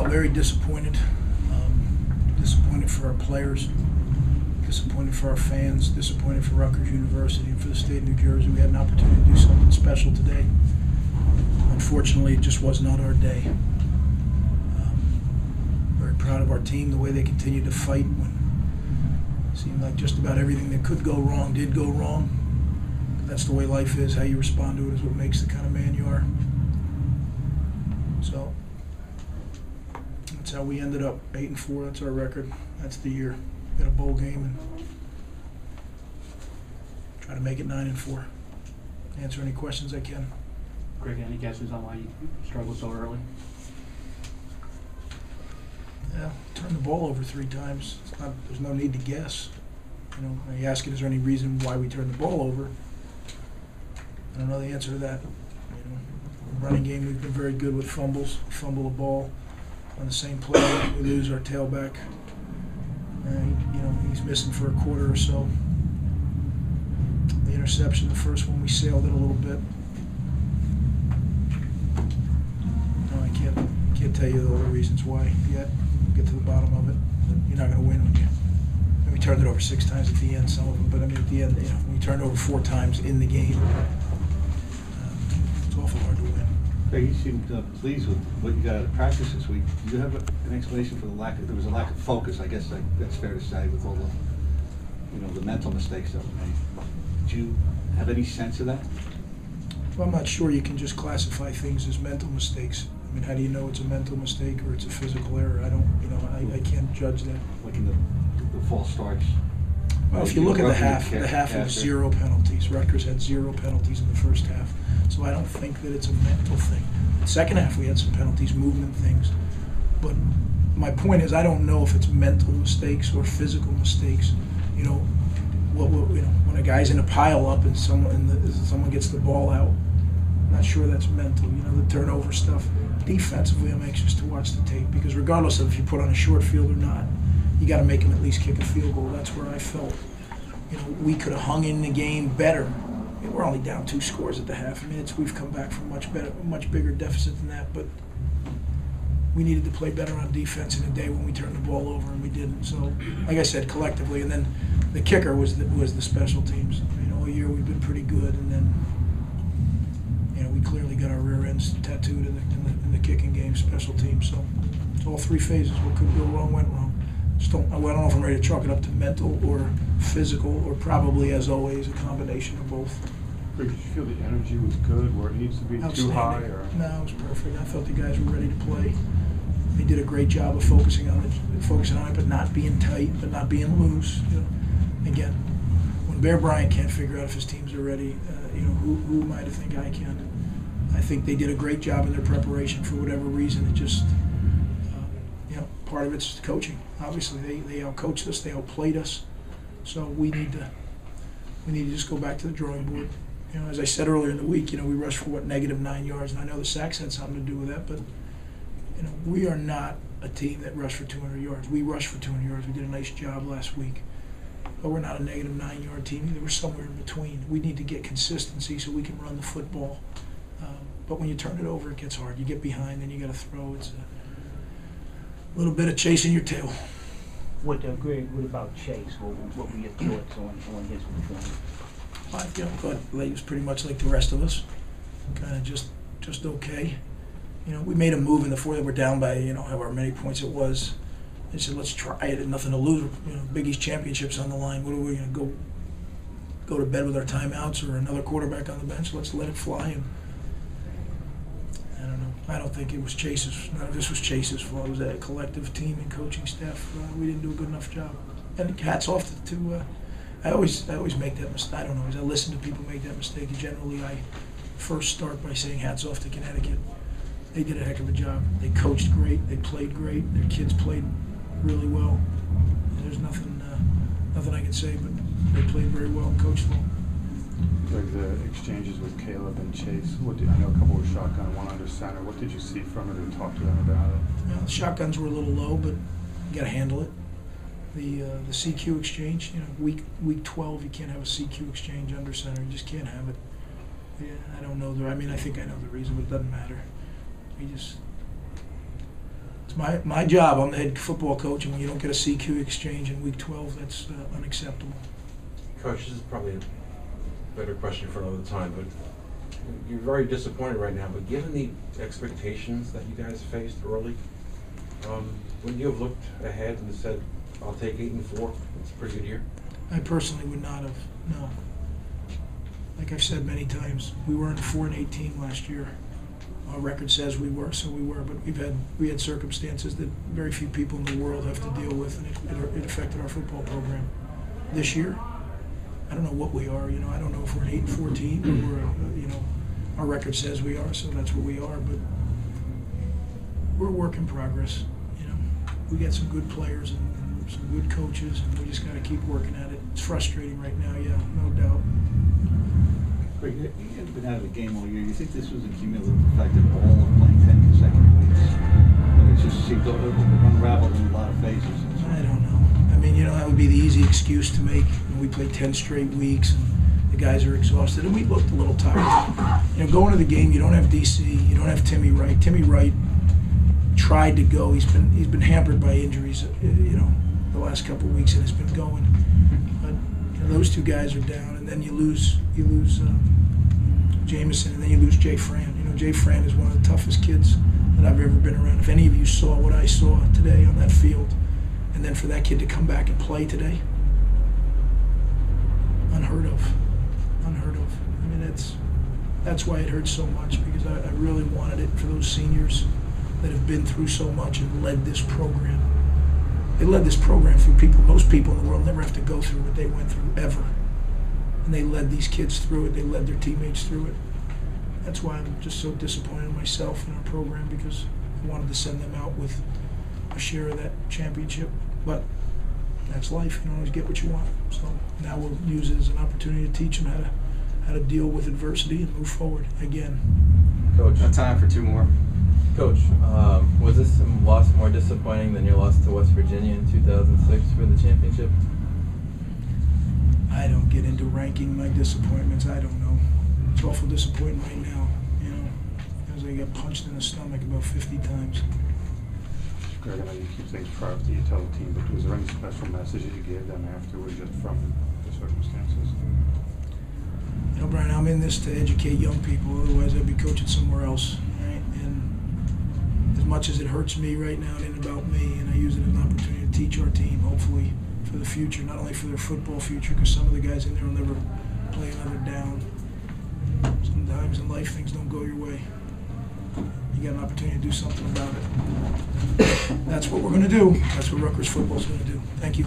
very disappointed. Disappointed for our players, disappointed for our fans, disappointed for Rutgers University and for the state of New Jersey. We had an opportunity to do something special today. Unfortunately, it just was not our day. Very proud of our team, the way they continued to fight when it seemed like just about everything that could go wrong did go wrong. That's the way life is. How you respond to it is what makes the kind of man you are. So that's how we ended up 8-4. That's our record. That's the year. We had a bowl game and try to make it 9-4. Answer any questions I can. Greg, any guesses on why you struggled so early? Yeah, turned the ball over 3 times. There's no need to guess. You know, you ask it, is there any reason why we turned the ball over? I don't know the answer to that. You know, running game, we've been very good with fumbles. We fumble the ball on the same play. We lose our tailback. You know, he's missing for a quarter or so. The interception, the first one, we sailed it a little bit. No, I can't tell you all the reasons why yet. We'll get to the bottom of it. You're not going to win when you. And we turned it over 6 times at the end, some of them. But I mean, at the end, you know, we turned over 4 times in the game. It's awful hard to win. Greg, you seemed pleased with what you got out of practice this week. Do you have an explanation for there was a lack of focus, I guess that's fair to say, with all the, you know, the mental mistakes that were made. Do you have any sense of that? Well, I'm not sure you can just classify things as mental mistakes. I mean, how do you know it's a mental mistake or it's a physical error? I don't, you know, I can't judge that. Like in the false starts? Well, if you look at the half was 0 penalties. Rutgers had 0 penalties in the first half. So I don't think that it's a mental thing. Second half we had some penalties, movement things. But my point is I don't know if it's mental mistakes or physical mistakes. You know, you know, when a guy's in a pile up and someone gets the ball out, I'm not sure that's mental. You know, the turnover stuff. Defensively, I'm anxious to watch the tape because regardless of if you put on a short field or not, you got to make him at least kick a field goal. That's where I felt, you know, we could have hung in the game better. I mean, we're only down 2 scores at the half. I mean, we've come back from much bigger deficit than that. But we needed to play better on defense in a day when we turned the ball over, and we didn't. So, like I said, collectively, and then the kicker was the special teams. You know, all year we've been pretty good, and then you know we clearly got our rear ends tattooed in the kicking game, special teams. So, it's all 3 phases. What could go wrong went wrong. I don't know if I'm ready to chalk it up to mental or physical or probably, as always, a combination of both. Did you feel the energy was good where it needs to be too high? Or? No, it was perfect. I thought the guys were ready to play. They did a great job of focusing on it, but not being tight, but not being loose. You know, again, when Bear Bryant can't figure out if his teams are ready, you know, who am I to think I can? I think they did a great job in their preparation for whatever reason. It just, you know, part of it's coaching. Obviously, they outcoached us, they outplayed us. So we need to just go back to the drawing board. You know, as I said earlier in the week, you know, we rushed for -9 yards, and I know the sacks had something to do with that, but you know, we are not a team that rushed for 200 yards. We rushed for 200 yards. We did a nice job last week, but we're not a -9 yard team either. We're somewhere in between. We need to get consistency so we can run the football. But when you turn it over, it gets hard. You get behind, then you got to throw. It's a little bit of chasing your tail. Greg, what about Chase? What were your thoughts on his performance? I thought he was pretty much like the rest of us, kind of just okay. You know, we made a move in the 4th that we're down by, you know, however many points it was. They said, let's try it. Nothing to lose. You know, Big East championship's on the line. What are we going to go to bed with our timeouts or another quarterback on the bench? Let's let it fly. And I don't know. I don't think it was Chase's. None of this was Chase's fault. It was a collective team and coaching staff. We didn't do a good enough job. And hats off to I always make that mistake. I don't know. As I listen to people make that mistake, and generally I first start by saying hats off to Connecticut. They did a heck of a job. They coached great. They played great. Their kids played really well. And there's nothing I can say, but they played very well and coached well. Like the exchanges with Caleb and Chase, I know a couple were shotgun, one under center. What did you see from it and talk to them about it? Well, the shotguns were a little low, but you got to handle it. The CQ exchange, you know, week 12, you can't have a CQ exchange under center. You just can't have it. Yeah, I don't know. I mean, I think I know the reason, but it doesn't matter. It's my job. I'm the head football coach, and when you don't get a CQ exchange in week 12, that's unacceptable. Coach, this is probably a better question for another time, but you're very disappointed right now, but given the expectations that you guys faced early, wouldn't you have looked ahead and said, I'll take 8-4, it's a pretty good year? I personally would not have, no. Like I've said many times, we weren't 4-18 last year. Our record says we were, so we were, but we had circumstances that very few people in the world have to deal with, and it affected our football program. This year, I don't know what we are, I don't know if we're an 8-4 team, or we're, our record says we are, so that's what we are, but we're a work in progress, We got some good players and some good coaches, and we just got to keep working at it. It's frustrating right now, yeah, no doubt. Greg, you haven't been out of the game all year. You think this was a cumulative effect of all of playing 10 consecutive weeks? And it just seemed to unravel in a lot of phases. I don't know. I mean, that would be the easy excuse to make. We played 10 straight weeks, and the guys are exhausted, and we looked a little tired. Going to the game, you don't have DC, you don't have Timmy Wright. Timmy Wright tried to go. He's been hampered by injuries, the last couple of weeks, and has been going. But those two guys are down, and then you lose Jameson, and then you lose Jay Fran. Jay Fran is one of the toughest kids that I've ever been around. If any of you saw what I saw today on that field, and then for that kid to come back and play today, unheard of. I mean, that's why it hurts so much, because I really wanted it for those seniors that have been through so much and led this program. They led this program through most people in the world never have to go through what they went through, ever. And they led these kids through it. They led their teammates through it. That's why I'm just so disappointed in myself and our program, because I wanted to send them out with a share of that championship. But that's life. You don't always get what you want. So now we'll use it as an opportunity to teach them how to deal with adversity and move forward again. Coach, time for two more. Coach, was this loss more disappointing than your loss to West Virginia in 2006 for the championship? I don't get into ranking my disappointments. I don't know. It's awful disappointing right now, because I got punched in the stomach about 50 times. Greg, I know you keep things private that you tell the team, but was there any special message that you gave them afterwards, just from the circumstances? Brian, I'm in this to educate young people. Otherwise, I'd be coaching somewhere else, right? And as much as it hurts me right now, it ain't about me, and I use it as an opportunity to teach our team, hopefully, for the future, not only for their football future, because some of the guys in there will never play another down. Sometimes in life, things don't go your way. You got an opportunity to do something about it. That's what we're going to do. That's what Rutgers football is going to do. Thank you.